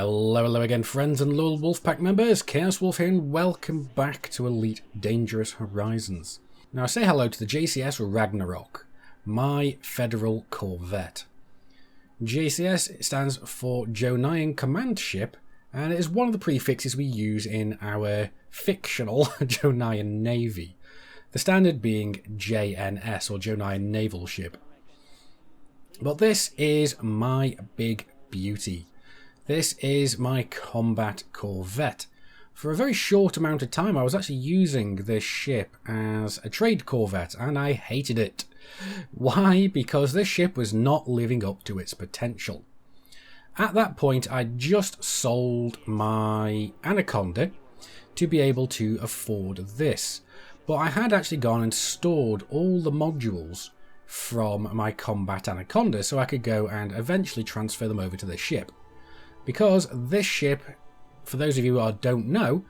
Hello again, friends and loyal Wolfpack members. Chaos Wolf here, and welcome back to Elite Dangerous Horizons. Now, I say hello to the JCS Ragnarök, my Federal Corvette. JCS stands for Jonian Command Ship, and it is one of the prefixes we use in our fictional Jonian Navy. The standard being JNS, or Jonian Naval Ship. But this is my big beauty. This is my combat corvette. For a very short amount of time I was actually using this ship as a trade corvette, and I hated it. Why? Because this ship was not living up to its potential. At that point I just sold my Anaconda to be able to afford this. But I had actually gone and stored all the modules from my combat Anaconda so I could go and eventually transfer them over to this ship. Because this ship, for those of you who don't know,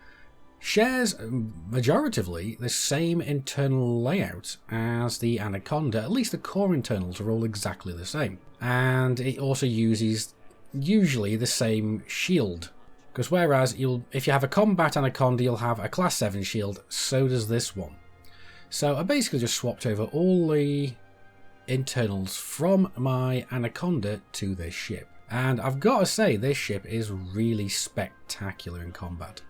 shares majoritively the same internal layout as the Anaconda. At least the core internals are all exactly the same. And it also uses usually the same shield. Because whereas if you have a combat Anaconda, you'll have a class 7 shield, so does this one. So I basically just swapped over all the internals from my Anaconda to this ship. And I've got to say, this ship is really spectacular in combat.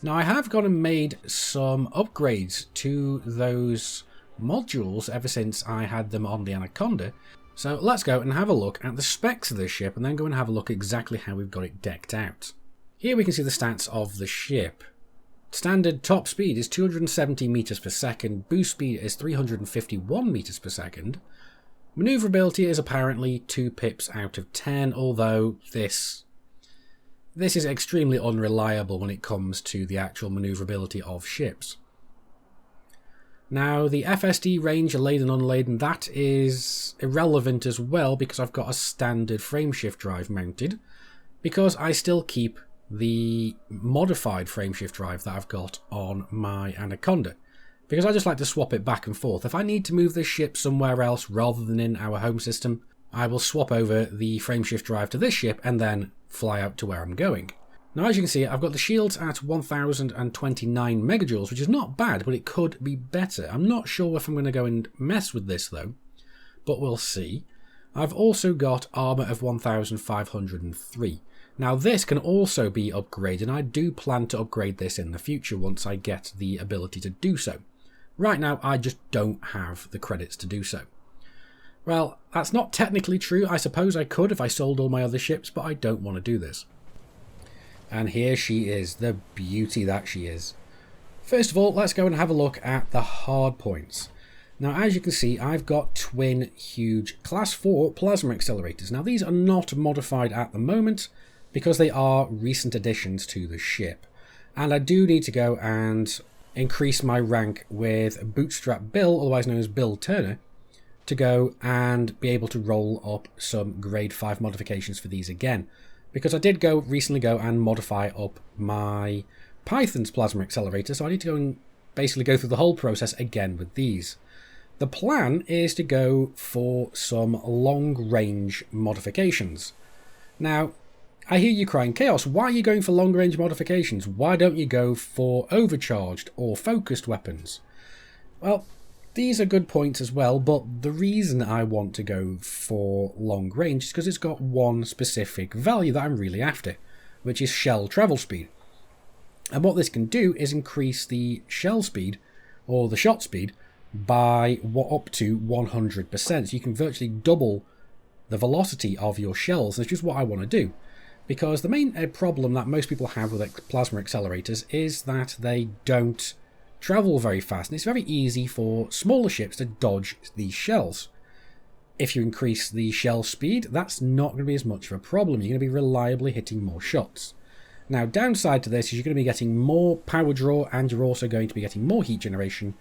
Now, I have gone and made some upgrades to those modules ever since I had them on the Anaconda. So let's go and have a look at the specs of this ship and then go and have a look exactly how we've got it decked out. Here we can see the stats of the ship. Standard top speed is 270 meters per second, boost speed is 351 meters per second. Maneuverability is apparently 2 pips out of 10, although this is extremely unreliable when it comes to the actual maneuverability of ships. Now, the FSD range, laden unladen, that is irrelevant as well because I've got a standard frameshift drive mounted, because I still keep the modified frameshift drive that I've got on my Anaconda. Because I just like to swap it back and forth. If I need to move this ship somewhere else rather than in our home system, I will swap over the frameshift drive to this ship and then fly out to where I'm going. Now, as you can see, I've got the shields at 1029 megajoules, which is not bad, but it could be better. I'm not sure if I'm going to go and mess with this though, but we'll see. I've also got armor of 1503. Now, this can also be upgraded, and I do plan to upgrade this in the future once I get the ability to do so. Right now, I just don't have the credits to do so. Well, that's not technically true. I suppose I could if I sold all my other ships, but I don't want to do this. And here she is, the beauty that she is. First of all, let's go and have a look at the hardpoints. Now, as you can see, I've got twin huge class 4 plasma accelerators. Now, these are not modified at the moment because they are recent additions to the ship. And I do need to go and increase my rank with Bootstrap Bill, otherwise known as Bill Turner, to go and be able to roll up some grade 5 modifications for these again. Because I did recently go and modify up my Python's plasma accelerator, so I need to go and basically go through the whole process again with these. The plan is to go for some long range modifications. Now, I hear you crying, Chaos, why are you going for long-range modifications? Why don't you go for overcharged or focused weapons? Well, these are good points as well, but the reason I want to go for long range is because it's got one specific value that I'm really after, which is shell travel speed. And what this can do is increase the shell speed, or the shot speed, by up to 100%. So you can virtually double the velocity of your shells, which is what I want to do. Because the main problem that most people have with plasma accelerators is that they don't travel very fast, and it's very easy for smaller ships to dodge these shells. If you increase the shell speed, that's not going to be as much of a problem. You're going to be reliably hitting more shots. Now, downside to this is you're going to be getting more power draw, and you're also going to be getting more heat generation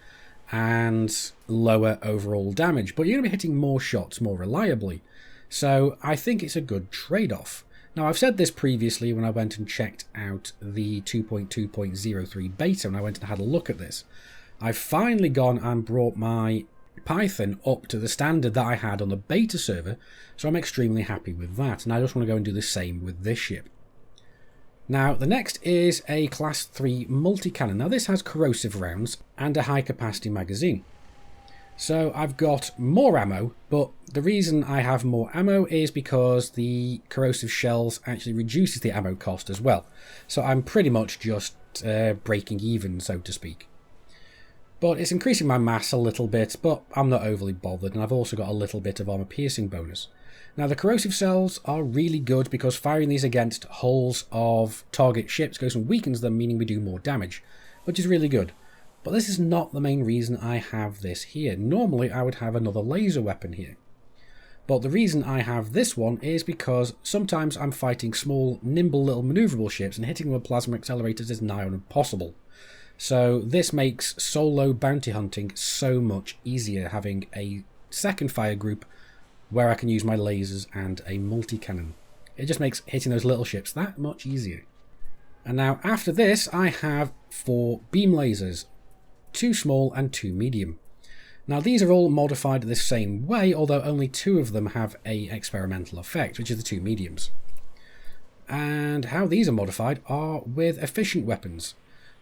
and lower overall damage, but you're going to be hitting more shots more reliably. So I think it's a good trade-off. Now, I've said this previously when I went and checked out the 2.2.03 beta, and I went and had a look at this. I've finally gone and brought my Python up to the standard that I had on the beta server, so I'm extremely happy with that, and I just want to go and do the same with this ship. Now, the next is a Class 3 Multicannon. Now, this has corrosive rounds and a high-capacity magazine. So, I've got more ammo, but the reason I have more ammo is because the corrosive shells actually reduces the ammo cost as well. So, I'm pretty much just breaking even, so to speak. But it's increasing my mass a little bit, but I'm not overly bothered, and I've also got a little bit of armor piercing bonus. Now, the corrosive cells are really good because firing these against hulls of target ships goes and weakens them, meaning we do more damage, which is really good. But this is not the main reason I have this here. Normally, I would have another laser weapon here. But the reason I have this one is because sometimes I'm fighting small, nimble little maneuverable ships, and hitting them with plasma accelerators is nigh on impossible. So this makes solo bounty hunting so much easier, having a second fire group where I can use my lasers and a multi-cannon. It just makes hitting those little ships that much easier. And now after this I have 4 beam lasers, 2 small and 2 medium. Now these are all modified the same way, although only 2 of them have a experimental effect, which is the 2 mediums. And how these are modified are with efficient weapons.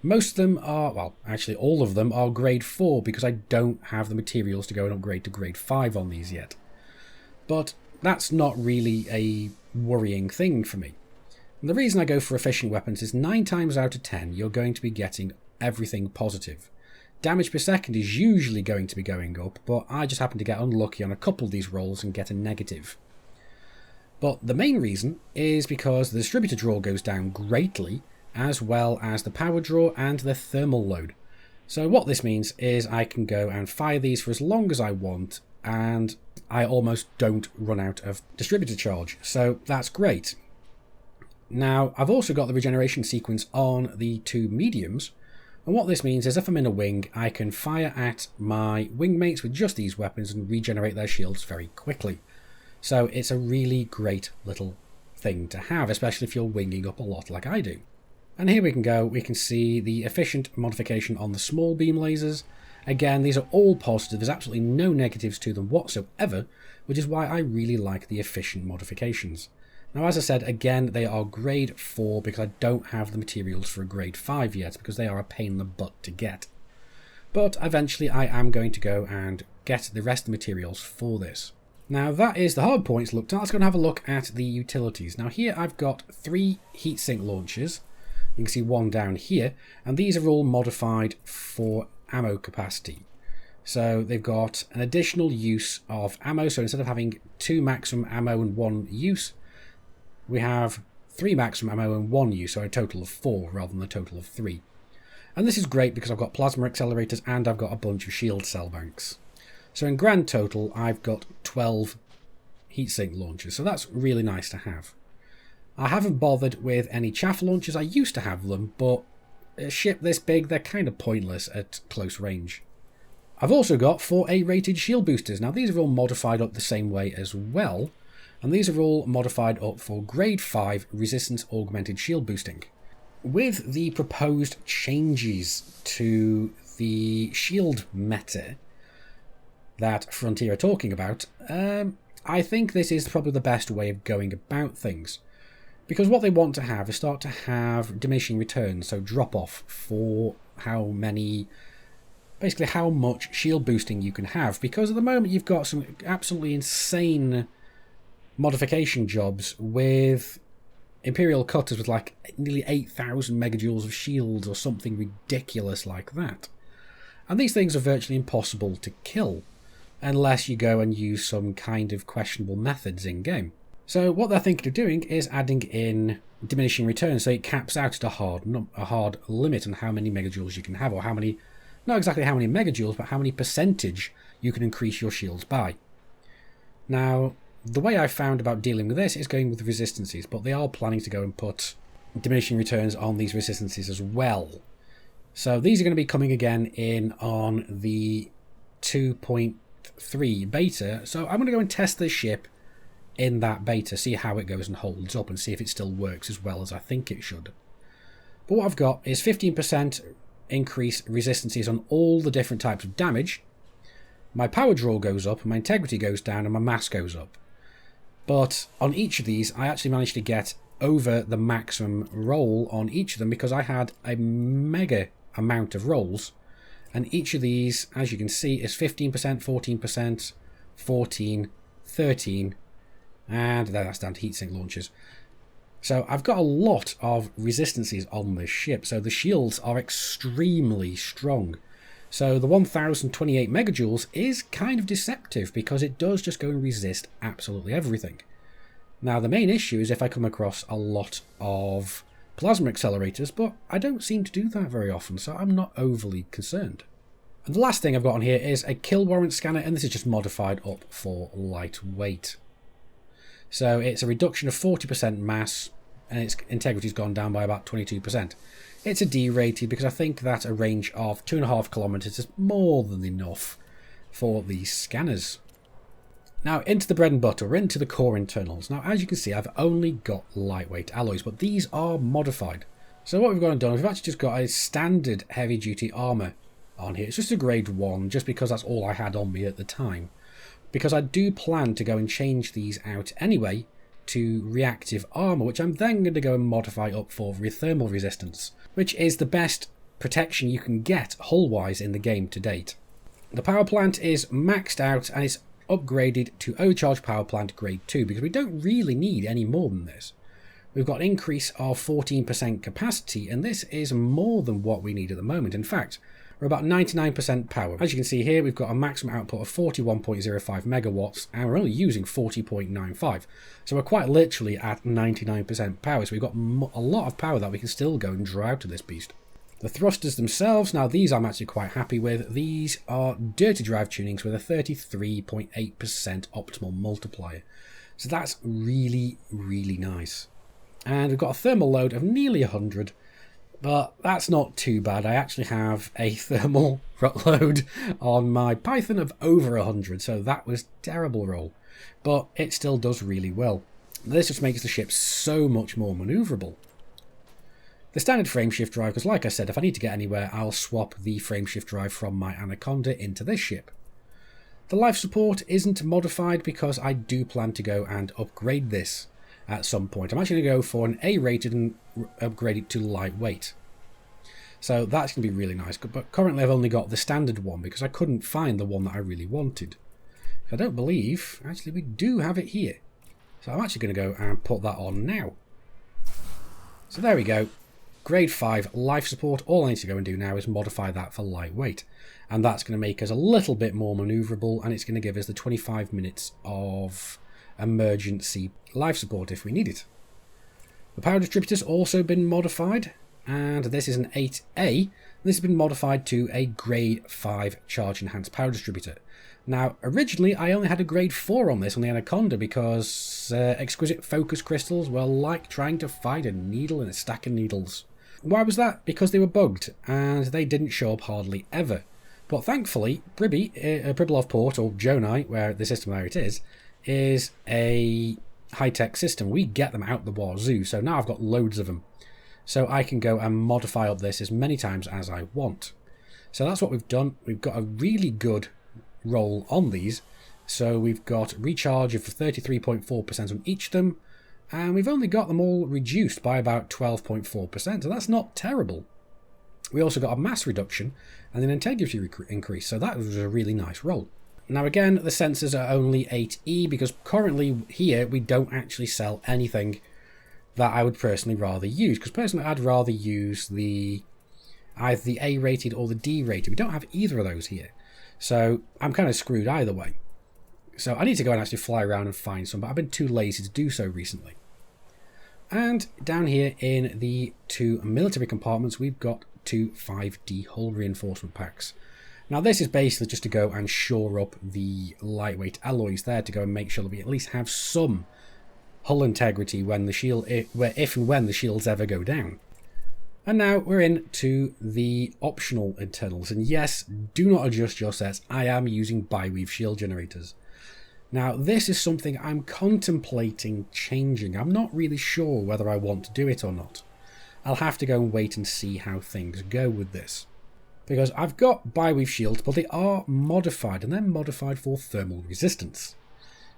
Most of them are, well, actually all of them are grade 4 because I don't have the materials to go and upgrade to grade 5 on these yet. But that's not really a worrying thing for me. And the reason I go for efficient weapons is 9 times out of 10 you're going to be getting everything positive. Damage per second is usually going to be going up, but I just happen to get unlucky on a couple of these rolls and get a negative. But the main reason is because the distributor draw goes down greatly, as well as the power draw and the thermal load. So what this means is I can go and fire these for as long as I want, and I almost don't run out of distributor charge, so that's great. Now, I've also got the regeneration sequence on the 2 mediums, and what this means is if I'm in a wing, I can fire at my wingmates with just these weapons and regenerate their shields very quickly. So it's a really great little thing to have, especially if you're winging up a lot like I do. And here we can go, we can see the efficient modification on the small beam lasers. Again, these are all positive, there's absolutely no negatives to them whatsoever, which is why I really like the efficient modifications. Now, as I said, again, they are grade 4 because I don't have the materials for a grade 5 yet, because they are a pain in the butt to get. But eventually I am going to go and get the rest of the materials for this. Now, that is the hard points looked at. Let's go and have a look at the utilities. Now, here I've got 3 heatsink launchers. You can see 1 down here, and these are all modified for ammo capacity. So they've got an additional use of ammo, so instead of having 2 maximum ammo and 1 use, we have 3 maximum ammo and 1 use, so a total of 4 rather than a total of 3. And this is great because I've got plasma accelerators and I've got a bunch of shield cell banks. So in grand total, I've got 12 heatsink launchers, so that's really nice to have. I haven't bothered with any chaff launchers. I used to have them, but a ship this big, they're kind of pointless at close range. I've also got 4 A-rated shield boosters. Now, these are all modified up the same way as well, and these are all modified up for grade 5 resistance augmented shield boosting. With the proposed changes to the shield meta that Frontier are talking about, I think this is probably the best way of going about things. Because what they want to have is start to have diminishing returns, so drop off for how many, basically how much shield boosting you can have. Because at the moment you've got some absolutely insane modification jobs with Imperial cutters with like nearly 8,000 megajoules of shields or something ridiculous like that. And these things are virtually impossible to kill unless you go and use some kind of questionable methods in-game. So what they're thinking of doing is adding in diminishing returns, so it caps out at a hard limit on how many megajoules you can have, or how many, not exactly how many megajoules, but how many percentage you can increase your shields by. Now, the way I found about dealing with this is going with resistances, but they are planning to go and put diminishing returns on these resistances as well. So these are going to be coming again in on the 2.3 beta, so I'm going to go and test this ship in that beta, see how it goes and holds up, and see if it still works as well as I think it should. But what I've got is 15% increase resistances on all the different types of damage. My power draw goes up, my integrity goes down, and my mass goes up. But on each of these, I actually managed to get over the maximum roll on each of them because I had a mega amount of rolls. And each of these, as you can see, is 15%, 14%, 14, 13, and then that's down to heatsink launchers. So I've got a lot of resistances on this ship, so the shields are extremely strong. So the 1028 megajoules is kind of deceptive because it does just go and resist absolutely everything. Now the main issue is if I come across a lot of plasma accelerators, but I don't seem to do that very often, so I'm not overly concerned. And the last thing I've got on here is a kill warrant scanner, and this is just modified up for lightweight. So it's a reduction of 40% mass, and its integrity's gone down by about 22%. It's a D-rated because I think that a range of 2.5 kilometers is more than enough for these scanners. Now into the bread and butter, we're into the core internals. Now as you can see, I've only got lightweight alloys, but these are modified. So what we've gone and done is we've actually just got a standard heavy duty armour on here. It's just a grade 1, just because that's all I had on me at the time. Because I do plan to go and change these out anyway to reactive armour, which I'm then going to go and modify up for thermal resistance, which is the best protection you can get hull-wise in the game to date. The power plant is maxed out and it's upgraded to overcharge power plant grade 2 because we don't really need any more than this. We've got an increase of 14% capacity, and this is more than what we need at the moment. In fact, we're about 99% power. As you can see here, we've got a maximum output of 41.05 megawatts, and we're only using 40.95. So we're quite literally at 99% power. So we've got a lot of power that we can still go and draw out of this beast. The thrusters themselves, now these I'm actually quite happy with. These are dirty drive tunings with a 33.8% optimal multiplier. So that's really, really nice. And we've got a thermal load of nearly 100. But that's not too bad. I actually have a thermal load on my Python of over 100, so that was a terrible roll. But it still does really well. This just makes the ship so much more manoeuvrable. The standard frameshift drive, because like I said, if I need to get anywhere, I'll swap the frameshift drive from my Anaconda into this ship. The life support isn't modified because I do plan to go and upgrade this at some point. I'm actually going to go for an A-rated and upgrade it to lightweight. So that's going to be really nice. But currently I've only got the standard one because I couldn't find the one that I really wanted. I don't believe, actually we do have it here. So I'm actually going to go and put that on now. So there we go. Grade 5 life support. All I need to go and do now is modify that for lightweight. And that's going to make us a little bit more manoeuvrable, and it's going to give us the 25 minutes of emergency life support if we need it. The power distributor's also been modified, and this is an 8A. This has been modified to a grade 5 charge enhanced power distributor. Now originally I only had a grade 4 on this on the Anaconda because exquisite focus crystals were like trying to find a needle in a stack of needles. Why was that? Because they were bugged and they didn't show up hardly ever. But thankfully Pribilov port, or Jonai, where the system there it is a high-tech system. We get them out the wazoo, so now I've got loads of them. So I can go and modify up this as many times as I want. So that's what we've done. We've got a really good roll on these. So we've got recharge of 33.4% on each of them, and we've only got them all reduced by about 12.4%, so that's not terrible. We also got a mass reduction and an integrity increase, so that was a really nice roll. Now again, the sensors are only 8E because currently here we don't actually sell anything that I would personally rather use, because personally I'd rather use either the A-rated or the D-rated. We don't have either of those here, so I'm kind of screwed either way. So I need to go and actually fly around and find some, but I've been too lazy to do so recently. And down here in the two military compartments, we've got two 5D hull reinforcement packs. Now this is basically just to go and shore up the lightweight alloys there, to go and make sure that we at least have some hull integrity when the shield, if and when the shields ever go down. And now we're into the optional internals, and yes, do not adjust your sets. I am using bi-weave shield generators. Now this is something I'm contemplating changing. I'm not really sure whether I want to do it or not. I'll have to go and wait and see how things go with this. Because I've got bi-weave shields, but they are modified, and they're modified for thermal resistance.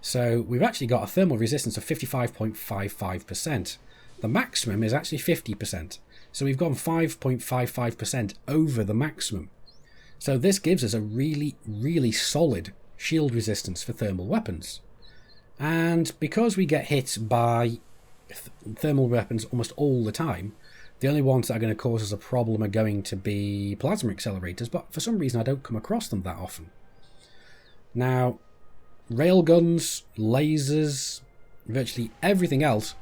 So we've actually got a thermal resistance of 55.55%. The maximum is actually 50%. So we've gone 5.55% over the maximum. So this gives us a really, really solid shield resistance for thermal weapons. And because we get hit by thermal weapons almost all the time, the only ones that are going to cause us a problem are going to be plasma accelerators, but for some reason I don't come across them that often. Now, railguns, lasers, virtually everything else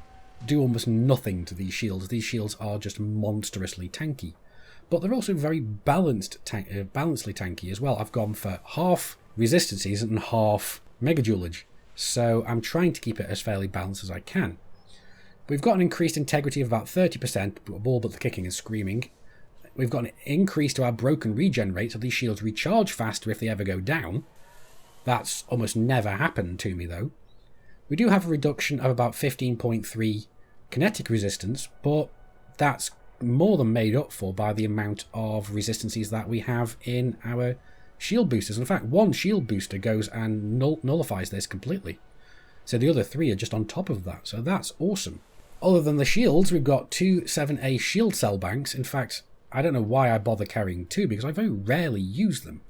do almost nothing to these shields. These shields are just monstrously tanky. But they're also very balancedly tanky as well. I've gone for half resistances and half megajoulage. So I'm trying to keep it as fairly balanced as I can. We've got an increased integrity of about 30%, all but the kicking and screaming. We've got an increase to our broken regen rate, so these shields recharge faster if they ever go down. That's almost never happened to me though. We do have a reduction of about 15.3 kinetic resistance, but that's more than made up for by the amount of resistances that we have in our shield boosters. In fact, one shield booster goes and nullifies this completely. So the other three are just on top of that. So that's awesome. Other than the shields, we've got two 7A shield cell banks. In fact, I don't know why I bother carrying two, because I very rarely use them,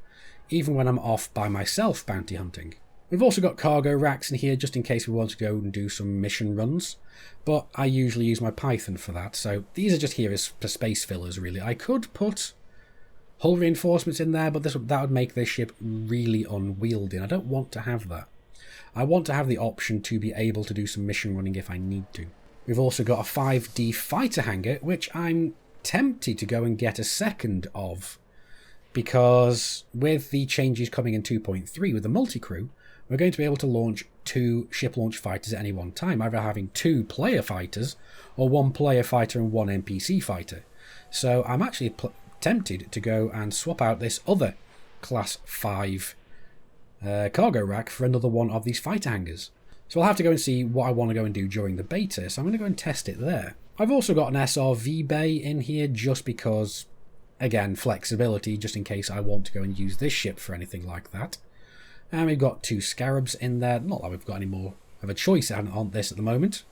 even when I'm off by myself bounty hunting. We've also got cargo racks in here just in case we want to go and do some mission runs, but I usually use my Python for that, so these are just here as for space fillers really. I could put hull reinforcements in there, but that would make this ship really unwieldy, and I don't want to have that. I want to have the option to be able to do some mission running if I need to. We've also got a 5D fighter hangar, which I'm tempted to go and get a second of, because with the changes coming in 2.3 with the multi-crew, we're going to be able to launch 2 ship launch fighters at any one time, either having 2 player fighters or 1 player fighter and 1 NPC fighter. So I'm actually tempted to go and swap out this other class 5 cargo rack for another one of these fighter hangars. So I'll have to go and see what I want to go and do during the beta, so I'm going to go and test it there. I've also got an SRV bay in here just because, again, flexibility, just in case I want to go and use this ship for anything like that. And we've got 2 scarabs in there, not that we've got any more of a choice on this at the moment.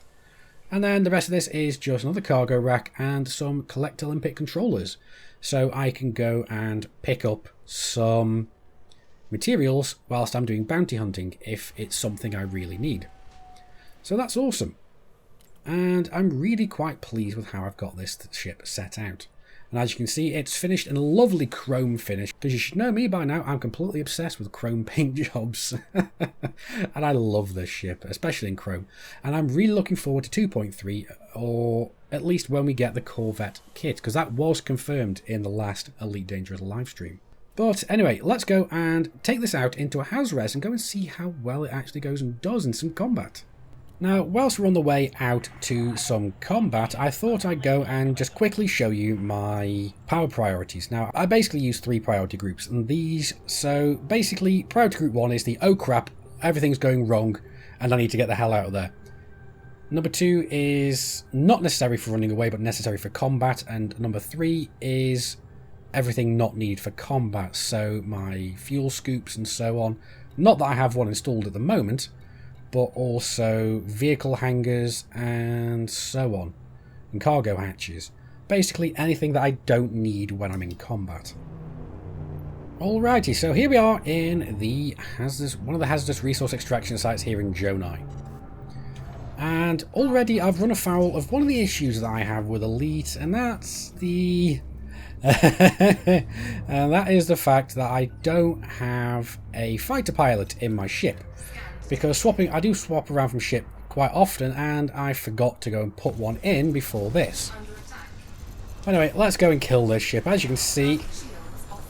And then the rest of this is just another cargo rack and some Collect Olympic controllers. So I can go and pick up some materials whilst I'm doing bounty hunting if it's something I really need. So that's awesome. And I'm really quite pleased with how I've got this ship set out. And as you can see, it's finished in a lovely chrome finish. Because you should know me by now, I'm completely obsessed with chrome paint jobs. And I love this ship, especially in chrome. And I'm really looking forward to 2.3, or at least when we get the Corvette kit, because that was confirmed in the last Elite Dangerous livestream. But anyway, let's go and take this out into a house res and go and see how well it actually goes and does in some combat. Now, whilst we're on the way out to some combat, I thought I'd go and just quickly show you my power priorities. Now, I basically use 3 priority groups, and these, so basically, priority group 1 is the, oh crap, everything's going wrong, and I need to get the hell out of there. Number 2 is not necessary for running away, but necessary for combat, and number 3 is everything not needed for combat, so my fuel scoops and so on. Not that I have one installed at the moment, but also vehicle hangars and so on, and cargo hatches. Basically anything that I don't need when I'm in combat. Alrighty, so here we are in the one of the hazardous resource extraction sites here in Jonai. And already I've run afoul of one of the issues that I have with Elite, and that's the... and that is the fact that I don't have a fighter pilot in my ship. Because I do swap around from ship quite often, and I forgot to go and put one in before this. Anyway, let's go and kill this ship. As you can see,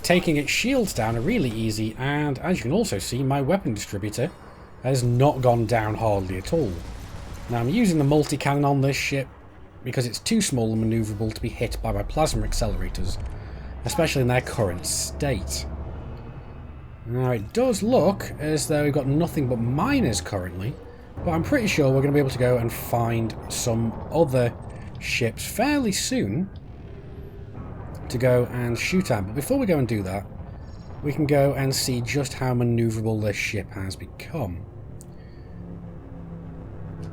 taking its shields down are really easy, and as you can also see, my weapon distributor has not gone down hardly at all. Now I'm using the multi-cannon on this ship because it's too small and manoeuvrable to be hit by my plasma accelerators, especially in their current state. Now it does look as though we've got nothing but miners currently, but I'm pretty sure we're going to be able to go and find some other ships fairly soon to go and shoot at. But before we go and do that, we can go and see just how manoeuvrable this ship has become.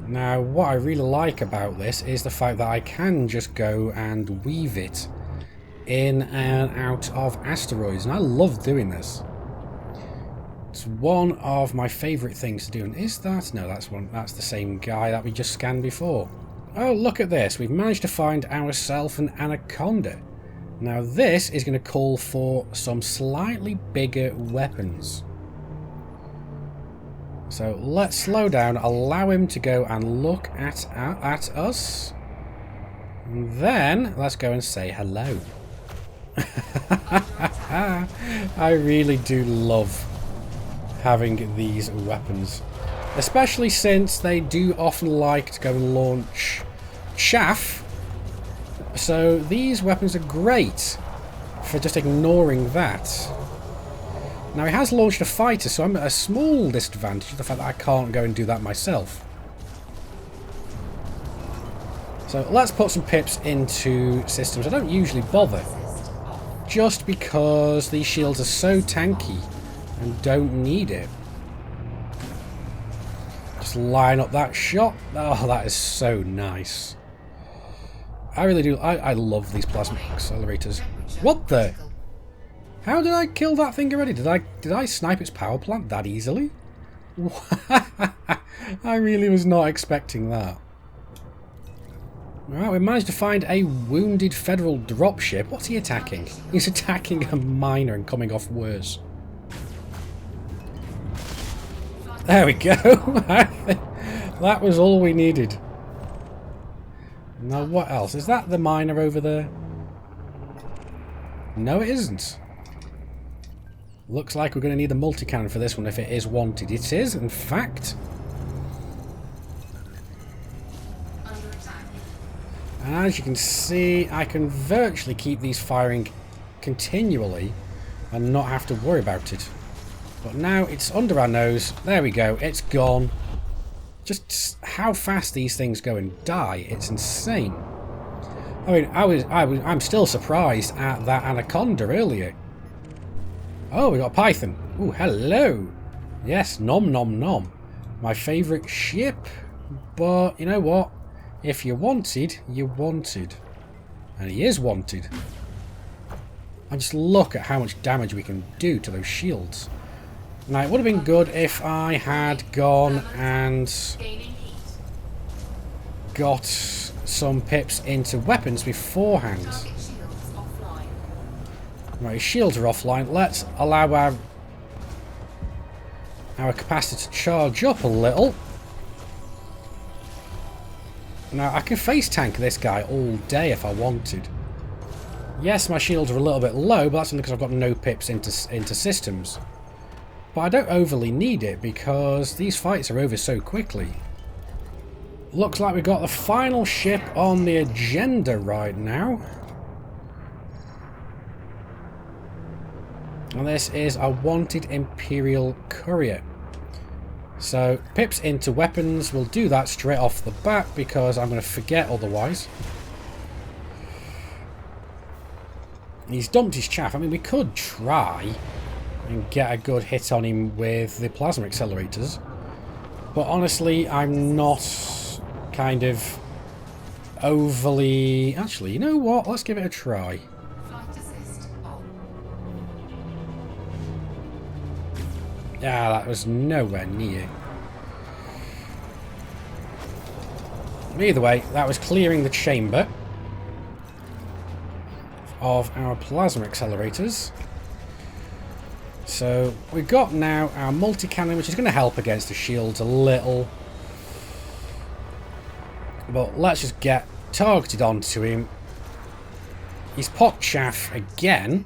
Now, what I really like about this is the fact that I can just go and weave it in and out of asteroids, and I love doing this. It's one of my favourite things to do. And is that? No, that's the same guy that we just scanned before. Oh, look at this. We've managed to find ourselves an anaconda. Now this is going to call for some slightly bigger weapons. So let's slow down, allow him to go and look at us. And then let's go and say hello. I really do love having these weapons. Especially since they do often like to go and launch chaff. So these weapons are great for just ignoring that. Now he has launched a fighter, so I'm at a small disadvantage of the fact that I can't go and do that myself. So let's put some pips into systems. I don't usually bother, just because these shields are so tanky and don't need it. Just line up that shot. Oh, that is so nice. I really do. I love these plasma accelerators. What the? How did I kill that thing already? Did I snipe its power plant that easily? I really was not expecting that. Alright, we managed to find a wounded Federal dropship. What's he attacking? He's attacking a miner and coming off worse. There we go. That was all we needed. Now what else? Is that the miner over there? No, it isn't. Looks like we're going to need the multicannon for this one if it is wanted. It is, in fact. And as you can see, I can virtually keep these firing continually and not have to worry about it. But now it's under our nose. There we go. It's gone. Just how fast these things go and die. It's insane. I mean, I'm still surprised at that anaconda earlier. Oh, we got a python. Ooh, hello. Yes, nom nom nom. My favourite ship. But you know what? If you wanted, you wanted. And he is wanted. And just look at how much damage we can do to those shields. Now, it would have been good if I had gone and got some pips into weapons beforehand. Right, his shields are offline. Let's allow our capacitor to charge up a little. Now, I can face tank this guy all day if I wanted. Yes, my shields are a little bit low, but that's only because I've got no pips into systems. But I don't overly need it because these fights are over so quickly. Looks like we've got the final ship on the agenda right now. And this is a wanted Imperial courier. So, pips into weapons. We'll do that straight off the bat because I'm going to forget otherwise. He's dumped his chaff. I mean, we could try and get a good hit on him with the plasma accelerators. But honestly, I'm not kind of overly... Actually, you know what? Let's give it a try. Ah, that was nowhere near. Either way, that was clearing the chamber of our plasma accelerators. So we've got now our multi-cannon, which is going to help against the shields a little. But let's just get targeted onto him. He's popped chaff again,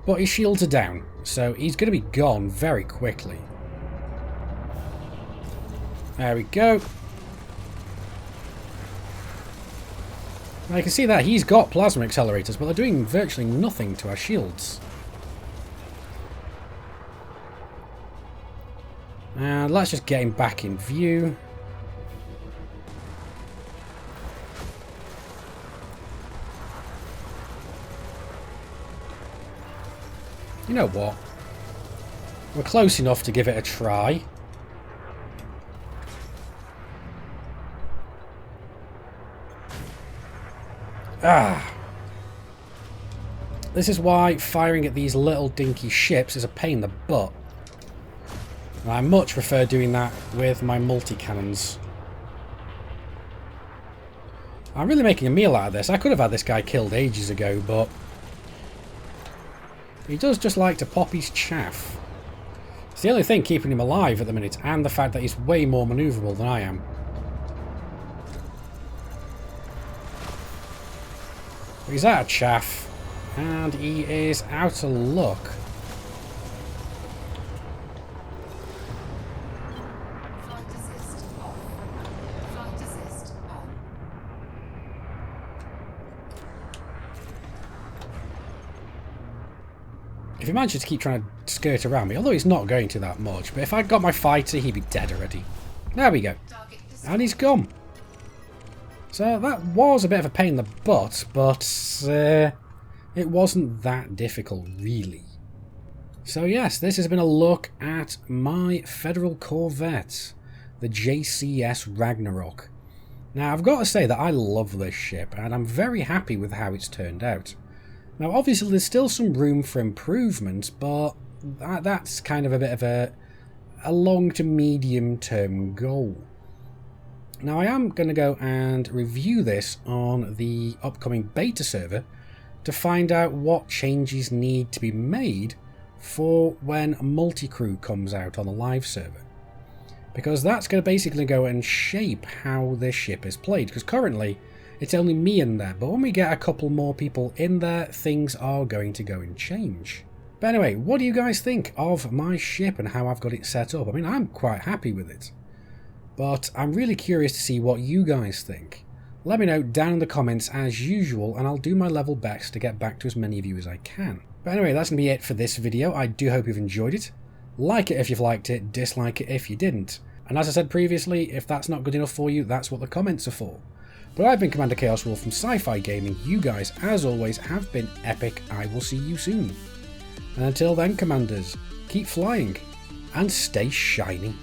but his shields are down. So he's going to be gone very quickly. There we go. Now you can see that he's got plasma accelerators, but they're doing virtually nothing to our shields. And let's just get him back in view. You know what? We're close enough to give it a try. This is why firing at these little dinky ships is a pain in the butt. And I much prefer doing that with my multi-cannons. I'm really making a meal out of this. I could have had this guy killed ages ago, but he does just like to pop his chaff. It's the only thing keeping him alive at the minute, and the fact that he's way more manoeuvrable than I am. He's out of chaff. And he is out of luck. If he manages to keep trying to skirt around me, although he's not going to that much, but if I'd got my fighter, he'd be dead already. There we go. And he's gone. So that was a bit of a pain in the butt, but it wasn't that difficult, really. So yes, this has been a look at my Federal Corvette, the JCS Ragnarök. Now, I've got to say that I love this ship, and I'm very happy with how it's turned out. Now, obviously, there's still some room for improvement, but that's kind of a bit of a long to medium term goal. Now, I am going to go and review this on the upcoming beta server to find out what changes need to be made for when multi-crew comes out on the live server. Because that's going to basically go and shape how this ship is played. Because currently, it's only me in there. But when we get a couple more people in there, things are going to go and change. But anyway, what do you guys think of my ship and how I've got it set up? I mean, I'm quite happy with it. But I'm really curious to see what you guys think. Let me know down in the comments as usual, and I'll do my level best to get back to as many of you as I can. But anyway, that's going to be it for this video. I do hope you've enjoyed it. Like it if you've liked it, dislike it if you didn't. And as I said previously, if that's not good enough for you, that's what the comments are for. But I've been Commander Chaos Wolf from Sci-Fi Gaming. You guys, as always, have been epic. I will see you soon. And until then, Commanders, keep flying and stay shiny.